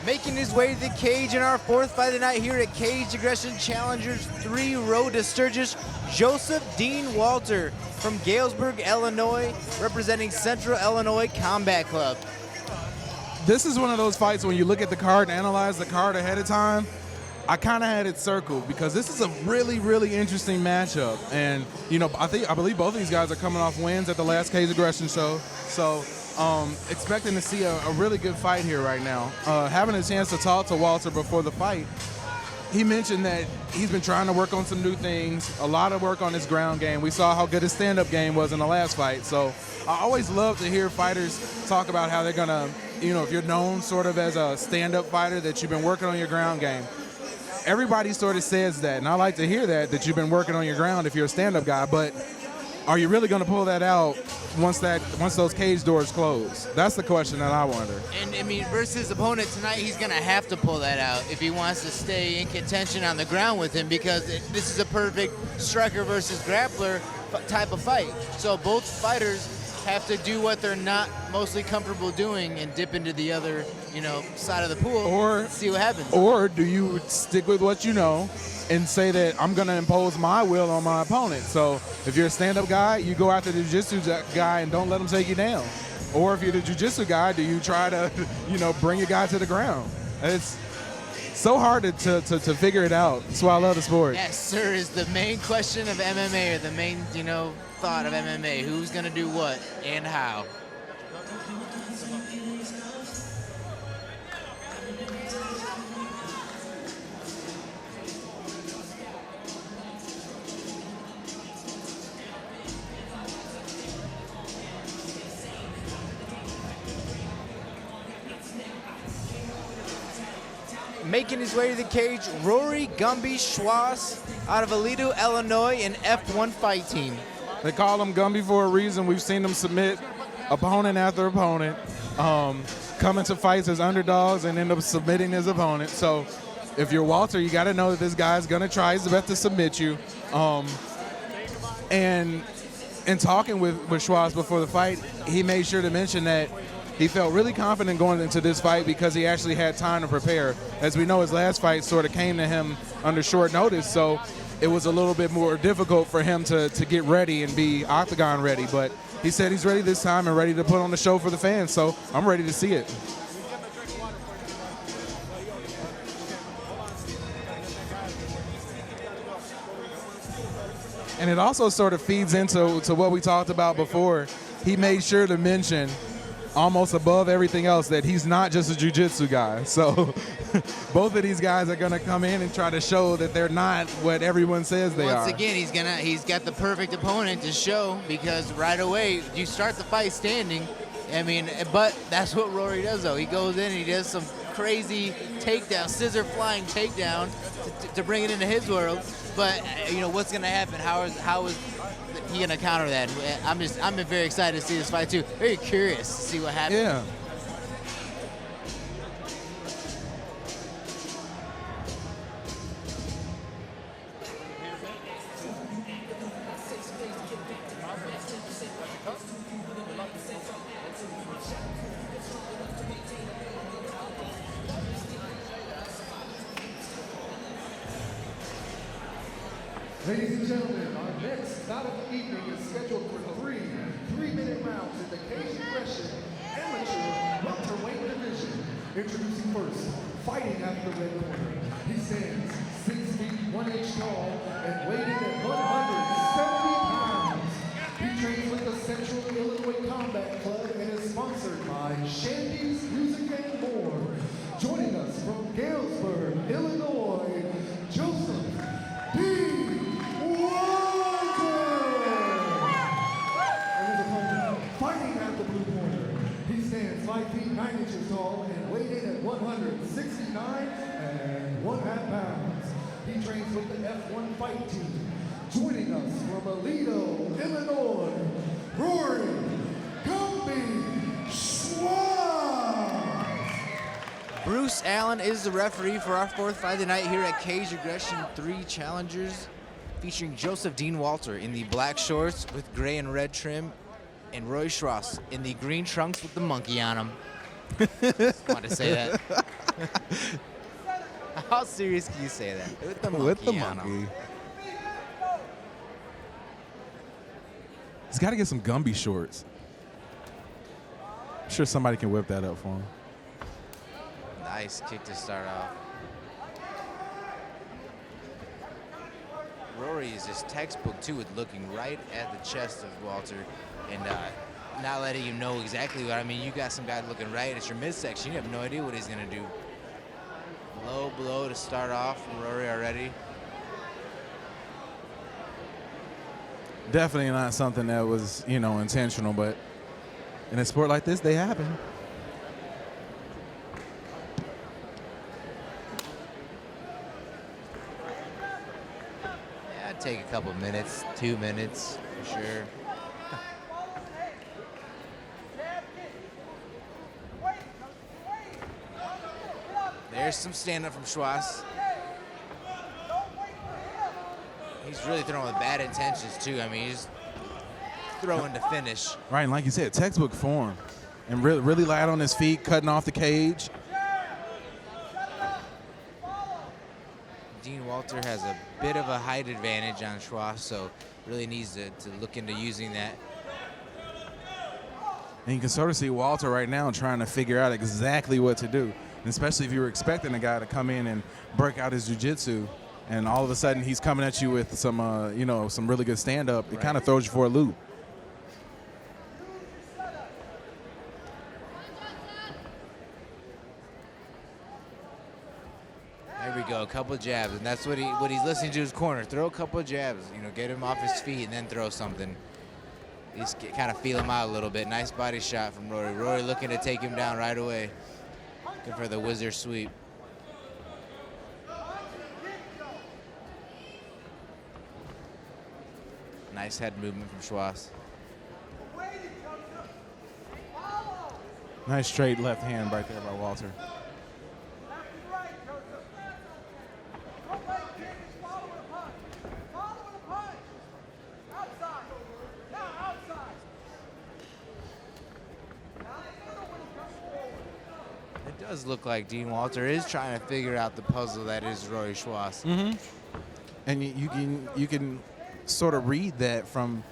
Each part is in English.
Making his way to the cage in our fourth fight of the night here at Cage Aggression Challengers 3 Road to Sturgis, Joseph Dean Walter from Galesburg, Illinois, representing Central Illinois Combat Club. This is one of those fights when you look at the card and analyze the card ahead of time. I kind of had it circled because this is a really, really interesting matchup. And, you know, I believe both of these guys are coming off wins at the last Cage Aggression show. So expecting to see a really good fight here right now. Having a chance to talk to Walter before the fight, he mentioned that he's been trying to work on some new things, a lot of work on his ground game. We saw how good his stand-up game was in the last fight. So I always love to hear fighters talk about how they're going to, you know, if you're known sort of as a stand-up fighter, that you've been working on your ground game. Everybody sort of says that, and I like to hear that you've been working on your ground if you're a stand-up guy, but are you really going to pull that out once those cage doors close? That's the question that I wonder. And I mean, versus his opponent tonight, he's going to have to pull that out if he wants to stay in contention on the ground with him, because this is a perfect striker versus grappler type of fight. So both fighters have to do what they're not mostly comfortable doing and dip into the other, you know, side of the pool and see what happens. Or do you stick with what you know and say that I'm going to impose my will on my opponent? So if you're a stand-up guy, you go after the jiu-jitsu guy and don't let him take you down. Or if you're the jiu-jitsu guy, do you try to, you know, bring your guy to the ground? It's so hard to figure it out. That's why I love the sport. Yes, sir, is the main question of MMA, or the main, you know, thought of MMA. Who's going to do what and how? Making his way to the cage, Rory Schwass out of Aledo, Illinois, an F1 fight team. They call him Gumby for a reason. We've seen him submit opponent after opponent, come into fights as underdogs and end up submitting his opponent. So if you're Walter, you got to know that this guy's going to try his best to submit you. And in talking with Schwass before the fight, he made sure to mention that he felt really confident going into this fight because he actually had time to prepare. As we know, his last fight sort of came to him under short notice, so it was a little bit more difficult for him to get ready and be octagon ready. But he said he's ready this time and ready to put on the show for the fans, so I'm ready to see it. And it also sort of feeds into what we talked about before. He made sure to mention, almost above everything else, that he's not just a jiu-jitsu guy. So both of these guys are going to come in and try to show that they're not what everyone says they are. Once again, he's got the perfect opponent to show, because right away you start the fight standing. I mean, but that's what Rory does, though. He goes in and he does some crazy takedown, scissor flying takedown to bring it into his world. But you know what's going to happen? How is he going to counter that? I'm very excited to see this fight too. Very curious to see what happens. Yeah. Ladies and gentlemen, our next bout of the evening is scheduled for three-minute rounds in the Cage Aggression Amateur Welterweight Division. Introducing first, fighting out of the red corner. He stands 6 feet 1 inch tall and weighing at 170 pounds. He trains with the Central Illinois Combat Club and is sponsored by Shandy's Music and More. Joining us from Galesburg, Illinois, Joseph D. Fighting at the blue corner, he stands 5 feet 9 inches tall and weighed in at 169 1/2 pounds. He trains with the F1 fight team. Joining us from Aledo, Illinois, Rory Schwass. Bruce Allen is the referee for our fourth fight of the night here at Cage Aggression 3 Challengers, featuring Joseph Dean Walter in the black shorts with gray and red trim, and Rory Schwass in the green trunks with the monkey on them. Just wanted to say that. How serious can you say that? With the monkey. With the on him. monkey. He's got to get some Gumby shorts. I'm sure somebody can whip that up for him. Nice kick to start off. Rory is just textbook, too, with looking right at the chest of Walter and not letting you know exactly what. I mean, you got some guy looking right at your midsection. You have no idea what he's going to do. Low blow to start off from Rory already. Definitely not something that was, intentional, but in a sport like this, they happen. Yeah, I'd take a couple minutes, 2 minutes for sure. There's some stand-up from Schwass. He's really throwing with bad intentions, too. I mean, he's throwing to finish. Right, and like you said, textbook form. And really light on his feet, cutting off the cage. Dean Walter has a bit of a height advantage on Schwass, so really needs to look into using that. And you can sort of see Walter right now trying to figure out exactly what to do. And especially if you were expecting a guy to come in and break out his jiu-jitsu, and all of a sudden he's coming at you with some, some really good stand-up. It kind of throws you for a loop. There we go, a couple of jabs, and that's what he's listening to his corner. Throw a couple of jabs, get him off his feet, and then throw something. He's kind of feel him out a little bit. Nice body shot from Rory. Rory looking to take him down right away. Looking for the wizard sweep. Nice head movement from Schwass. Nice straight left hand right there by Walter. It does look like Dean Walter is trying to figure out the puzzle that is Rory Schwass. Mm-hmm. And you can sort of read that from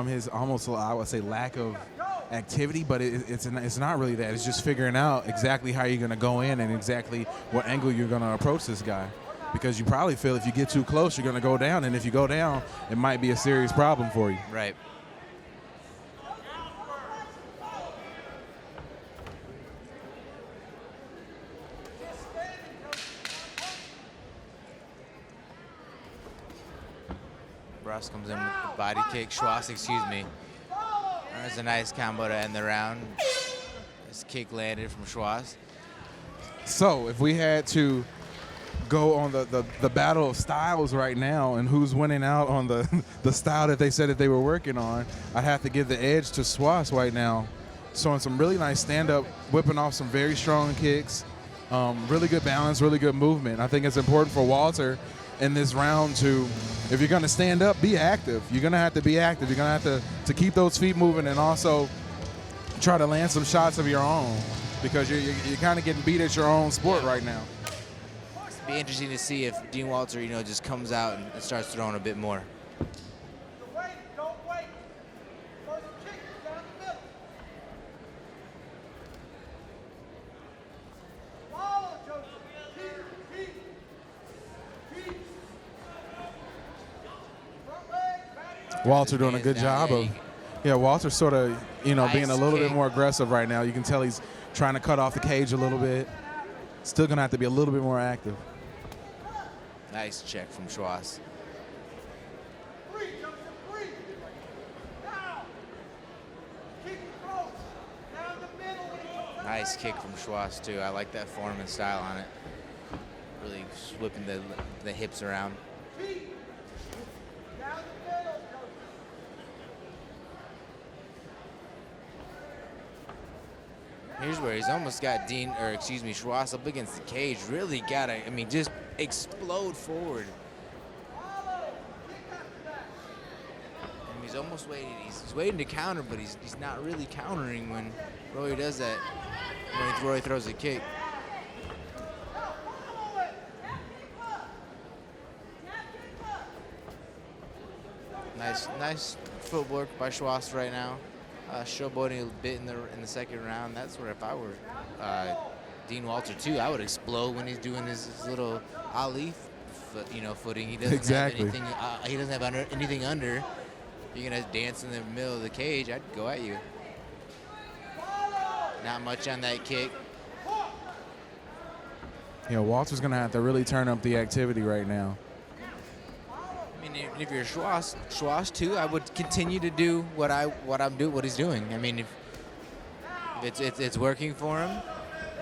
his almost, I would say, lack of activity, but it's not really that. It's just figuring out exactly how you're going to go in and exactly what angle you're going to approach this guy. Because you probably feel if you get too close, you're going to go down, and if you go down, it might be a serious problem for you. Right. Ross comes in with the body kick. Schwass, excuse me. There's a nice combo to end the round. This kick landed from Schwass. So if we had to go on the battle of styles right now and who's winning out on the style that they said that they were working on, I'd have to give the edge to Schwass right now. Showing some really nice stand-up, whipping off some very strong kicks, really good balance, really good movement. I think it's important for Walter in this round to, if you're going to stand up, be active. You're going to have to be active. You're going to have to keep those feet moving and also try to land some shots of your own, because you're kind of getting beat at your own sport right now. It'll be interesting to see if Dean Walter, just comes out and starts throwing a bit more. Walter doing a good job of, Walter sort of, being a little bit more aggressive right now. You can tell he's trying to cut off the cage a little bit. Still going to have to be a little bit more active. Nice check from Schwass. Nice kick from Schwass, too. I like that form and style on it. Really whipping the hips around. Here's where he's almost got Schwass up against the cage. Really got to, just explode forward. And he's almost waiting. He's waiting to counter, but he's not really countering when Rory does that, when Rory throws a kick. Nice footwork by Schwass right now. Showboating a bit in the second round. That's where if I were Dean Walter too, I would explode when he's doing his little Ali footing. He doesn't have anything. He doesn't have anything under. You're gonna dance in the middle of the cage. I'd go at you. Not much on that kick. Yeah, Walter's gonna have to really turn up the activity right now. I mean, if you're Schwass too, I would continue to do what he's doing. I mean, if it's working for him.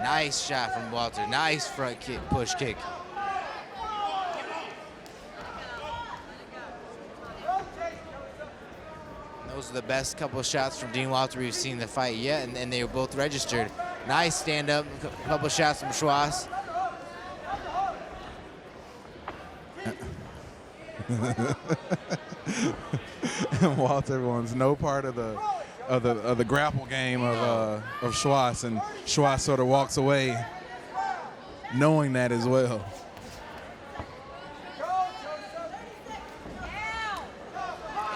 Nice shot from Walter. Nice front kick, push kick. Those are the best couple of shots from Dean Walter we've seen in the fight yet, and they were both registered. Nice stand-up, couple of shots from Schwass. And Walter wants no part of the grapple game of Schwass, and Schwass sort of walks away knowing that as well.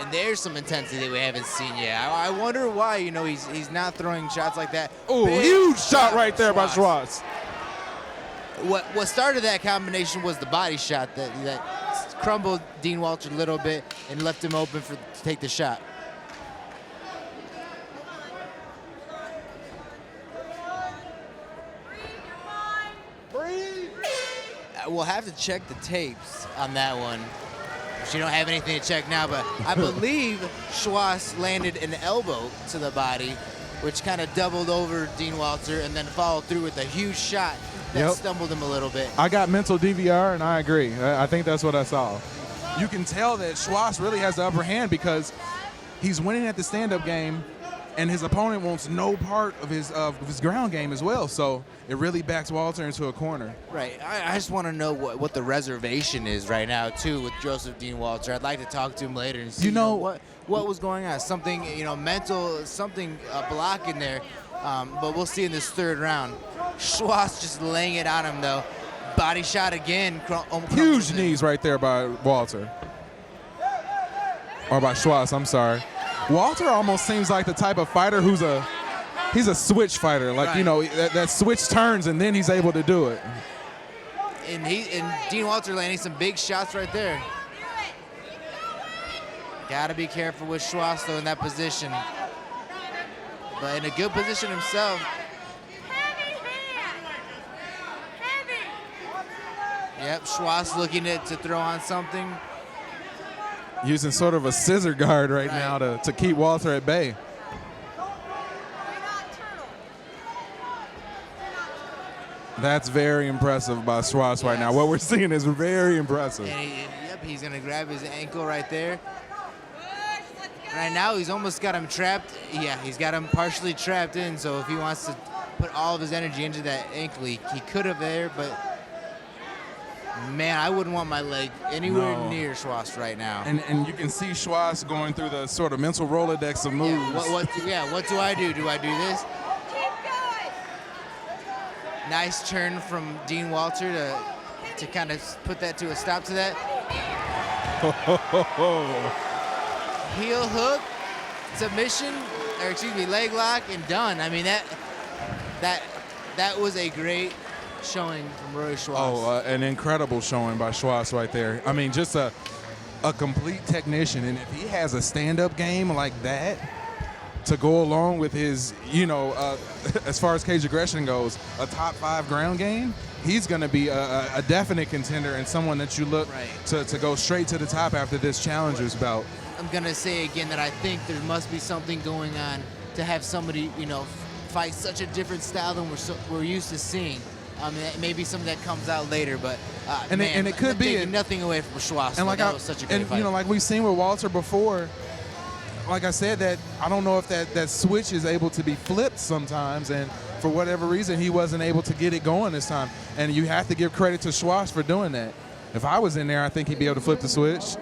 And there's some intensity we haven't seen yet. I wonder why, he's not throwing shots like that. Oh, huge shot right there by Schwass. What started that combination was the body shot that crumbled Dean Walter a little bit and left him open to take the shot. We'll have to check the tapes on that one. You don't have anything to check now, but I believe Schwass landed an elbow to the body, which kind of doubled over Dean Walter and then followed through with a huge shot that stumbled him a little bit. I got mental DVR, and I agree. I think that's what I saw. You can tell that Schwass really has the upper hand because he's winning at the stand-up game, and his opponent wants no part of his ground game as well. So it really backs Walter into a corner. Right. I just want to know what the reservation is right now too with Joseph Dean Walter. I'd like to talk to him later and see what was going on. Something mental, something blocking there. But we'll see in this third round. Schwass just laying it on him though. Body shot again. Huge knees right there by Walter. Or by Schwass, I'm sorry. Walter almost seems like the type of fighter he's a switch fighter. Like, that switch turns and then he's able to do it. And Dean Walter landing some big shots right there. Gotta be careful with Schwass though in that position. But in a good position himself. Yep, Schwass looking to throw on something. Using sort of a scissor guard right now to keep Walter at bay. That's very impressive by Schwass right now. What we're seeing is very impressive. And he's going to grab his ankle right there. Right now, he's almost got him trapped. Yeah, he's got him partially trapped in, so if he wants to put all of his energy into that ankle, he could have there, but man, I wouldn't want my leg anywhere near Schwass right now. And you can see Schwass going through the sort of mental Rolodex of moves. What do I do? Do I do this? Nice turn from Dean Walter to kind of put that to a stop to that. Heel hook, submission, or excuse me, leg lock, and done. I mean, that was a great showing from Rory Schwass. Oh, an incredible showing by Schwass right there. I mean, just a complete technician. And if he has a stand-up game like that to go along with his, as far as cage aggression goes, a top 5 ground game, he's going to be a definite contender and someone that you look to go straight to the top after this challenger's bout. I'm going to say again that I think there must be something going on to have somebody, fight such a different style than we're used to seeing. Maybe something that comes out later, but and it could be nothing away from Schwass. And that was such a great fight. Like we've seen with Walter before. Like I said, that I don't know if that switch is able to be flipped sometimes, and for whatever reason he wasn't able to get it going this time. And you have to give credit to Schwass for doing that. If I was in there, I think he'd be able to flip the switch.